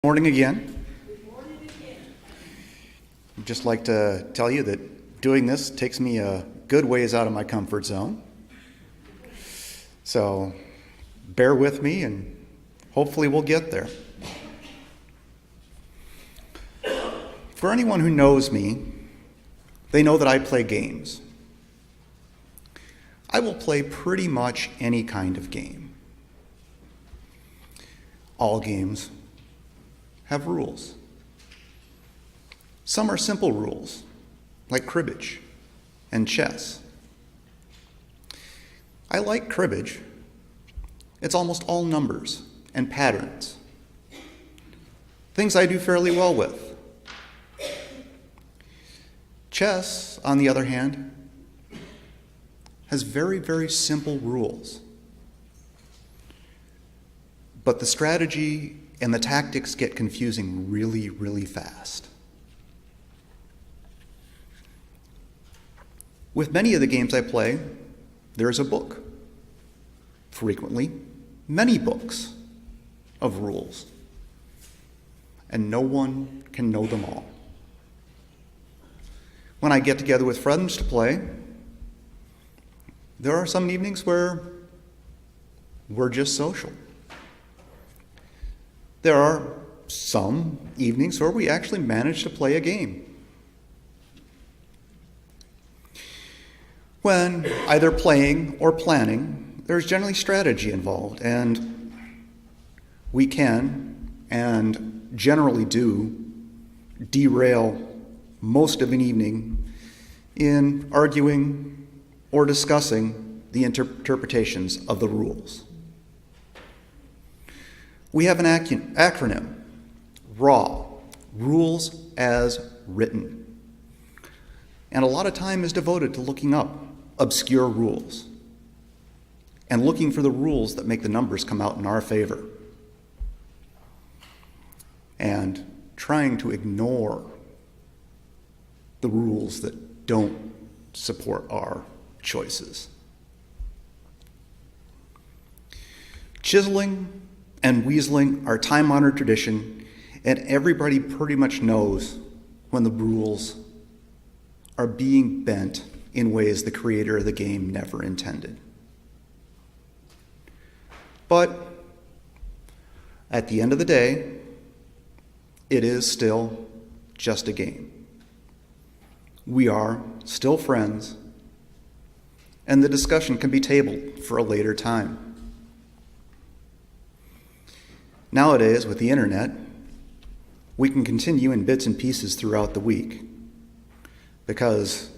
Morning again. I'd just like to tell you that doing this takes me a good ways out of my comfort zone. So bear with me and hopefully we'll get there. For anyone who knows me, they know that I play games. I will play pretty much any kind of game. All games have rules. Some are simple rules, like cribbage and chess. I like cribbage. It's almost all numbers and patterns, things I do fairly well with. Chess, on the other hand, has very, very simple rules. But the strategy and the tactics get confusing really, really fast. With many of the games I play, there is a book. Frequently, many books of rules. And no one can know them all. When I get together with friends to play, there are some evenings where we're just social. There are some evenings where we actually manage to play a game. When either playing or planning, there's generally strategy involved, and we can, and generally do, derail most of an evening in arguing or discussing the interpretations of the rules. We have an acronym, RAW, Rules as Written. And a lot of time is devoted to looking up obscure rules and looking for the rules that make the numbers come out in our favor and trying to ignore the rules that don't support our choices. Chiseling and weaseling are time-honored tradition, and everybody pretty much knows when the rules are being bent in ways the creator of the game never intended. But at the end of the day, it is still just a game. We are still friends, and the discussion can be tabled for a later time. Nowadays, with the internet, we can continue in bits and pieces throughout the week because,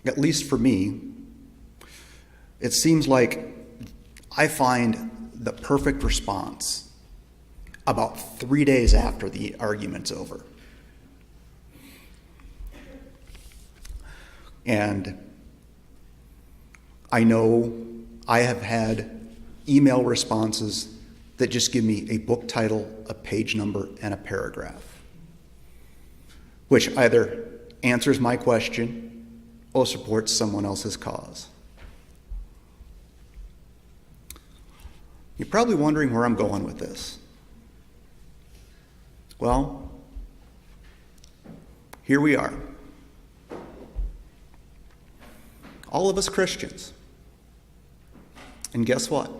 at least for me, it seems like I find the perfect response about 3 days after the argument's over. And I know I have had email responses that just give me a book title, a page number, and a paragraph, which either answers my question or supports someone else's cause. You're probably wondering where I'm going with this. Well, here we are. All of us Christians. And guess what?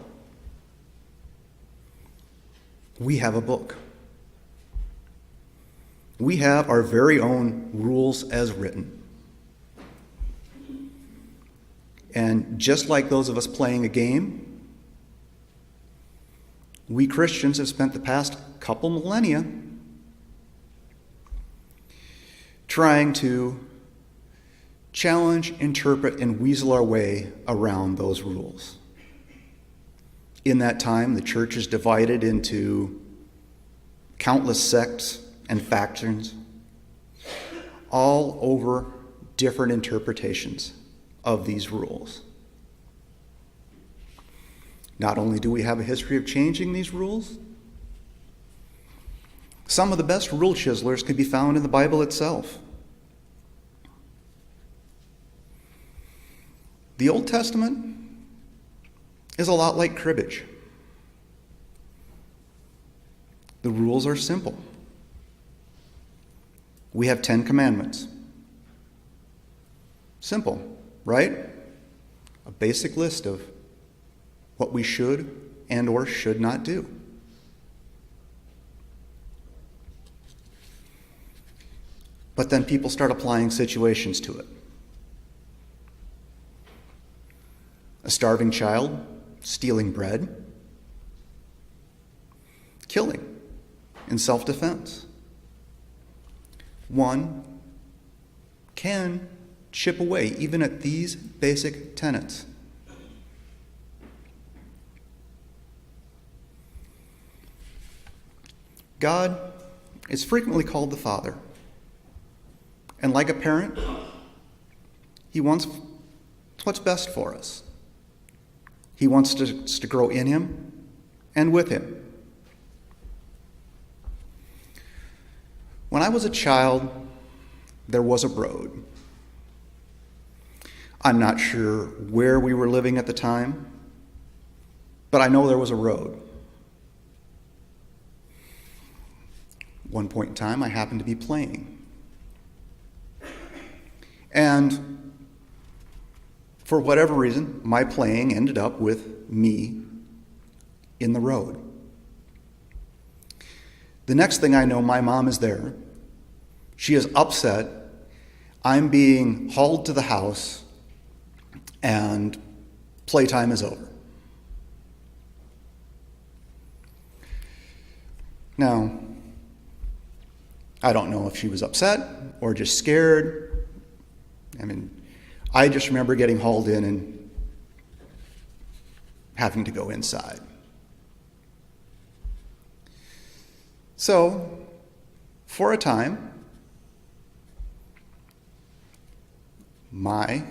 We have a book. We have our very own rules as written. And just like those of us playing a game, we Christians have spent the past couple millennia trying to challenge, interpret, and weasel our way around those rules. In that time, the church is divided into countless sects and factions, all over different interpretations of these rules. Not only do we have a history of changing these rules, some of the best rule chiselers can be found in the Bible itself. The Old Testament is a lot like cribbage. The rules are simple. We have 10 commandments. Simple, right? A basic list of what we should and or should not do. But then people start applying situations to it. A starving child stealing bread, killing in self-defense. One can chip away even at these basic tenets. God is frequently called the Father. And like a parent, he wants what's best for us. He wants us to grow in him and with him. When I was a child, there was a road. I'm not sure where we were living at the time, but I know there was a road. One point in time, I happened to be playing. And for whatever reason, my playing ended up with me in the road. The next thing I know, my mom is there. She is upset. I'm being hauled to the house, and playtime is over. Now, I don't know if she was upset or just scared. I just remember getting hauled in and having to go inside. So, for a time, my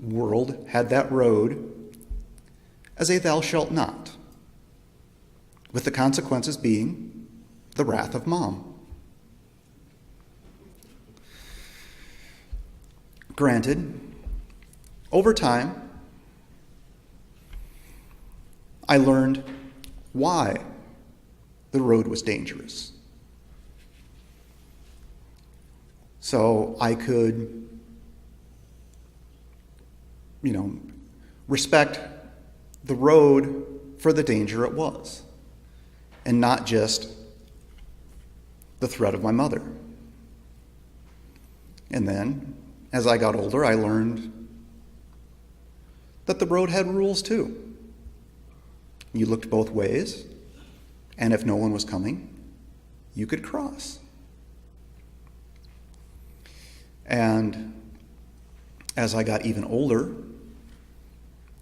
world had that road as a thou shalt not, with the consequences being the wrath of Mom. Granted, over time, I learned why the road was dangerous. So I could, respect the road for the danger it was, and not just the threat of my mother. And then, as I got older, I learned that the road had rules too. You looked both ways, and if no one was coming, you could cross. And as I got even older,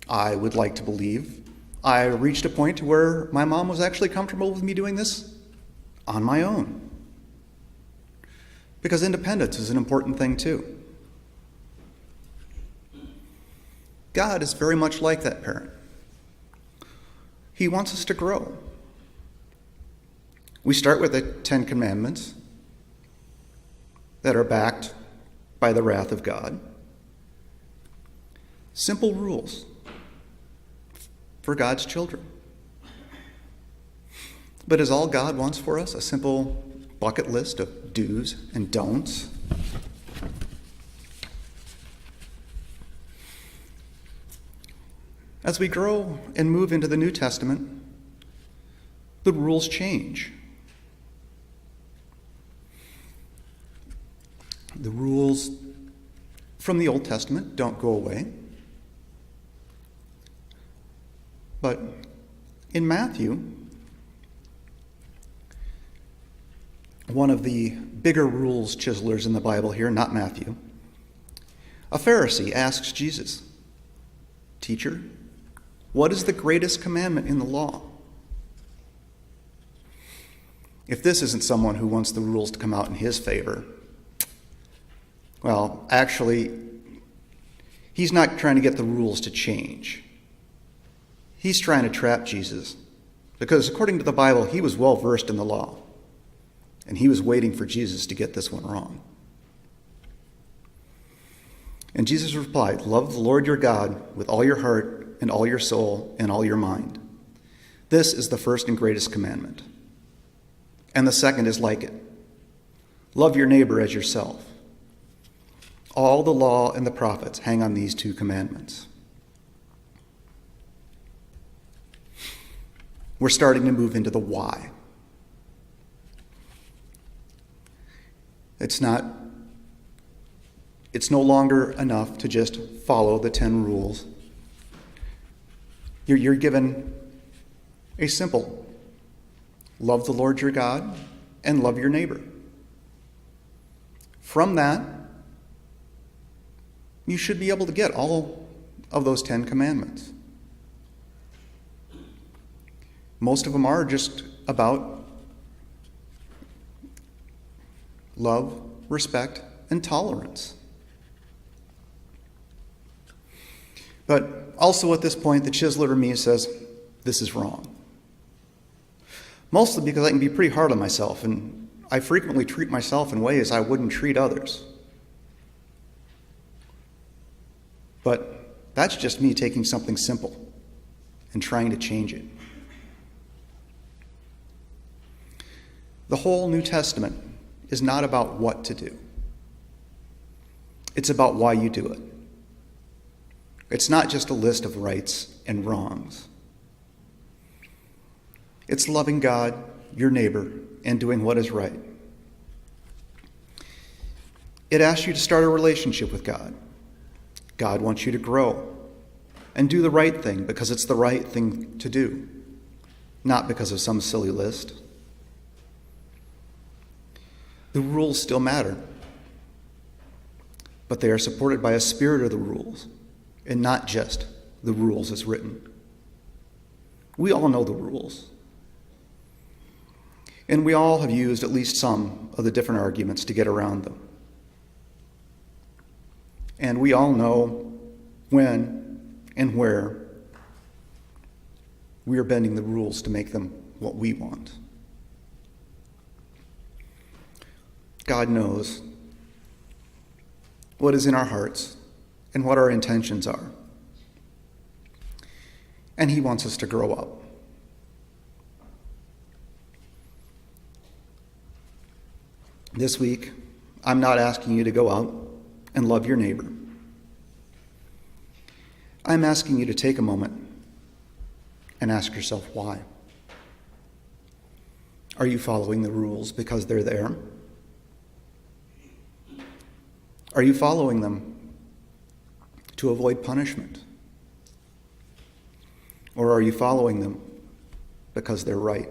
I would like to believe I reached a point where my mom was actually comfortable with me doing this on my own. Because independence is an important thing too. God is very much like that parent. He wants us to grow. We start with the 10 Commandments that are backed by the wrath of God. Simple rules for God's children. But is all God wants for us a simple bucket list of do's and don'ts? As we grow and move into the New Testament, the rules change. The rules from the Old Testament don't go away. But in Matthew, one of the bigger rules chiselers in the Bible here, not Matthew, a Pharisee asks Jesus, "Teacher, what is the greatest commandment in the law?" If this isn't someone who wants the rules to come out in his favor, well, actually, he's not trying to get the rules to change. He's trying to trap Jesus, because according to the Bible, he was well versed in the law, and he was waiting for Jesus to get this one wrong. And Jesus replied, "Love the Lord your God with all your heart and all your soul and all your mind. This is the first and greatest commandment. And the second is like it. Love your neighbor as yourself. All the law and the prophets hang on these two commandments. We're starting to move into the why. It's no longer enough to just follow the 10 rules. You're given a simple: love the Lord your God and love your neighbor. From that, you should be able to get all of those 10 commandments. Most of them are just about love, respect, and tolerance. But also at this point, the chiseler in me says, this is wrong. Mostly because I can be pretty hard on myself, and I frequently treat myself in ways I wouldn't treat others. But that's just me taking something simple and trying to change it. The whole New Testament is not about what to do. It's about why you do it. It's not just a list of rights and wrongs. It's loving God, your neighbor, and doing what is right. It asks you to start a relationship with God. God wants you to grow and do the right thing because it's the right thing to do, not because of some silly list. The rules still matter, but they are supported by a spirit of the rules and not just the rules as written. We all know the rules, and we all have used at least some of the different arguments to get around them. And we all know when and where we are bending the rules to make them what we want. God knows what is in our hearts and what our intentions are. And he wants us to grow up. This week, I'm not asking you to go out and love your neighbor. I'm asking you to take a moment and ask yourself why. Are you following the rules because they're there? Are you following them to avoid punishment? Or are you following them because they're right?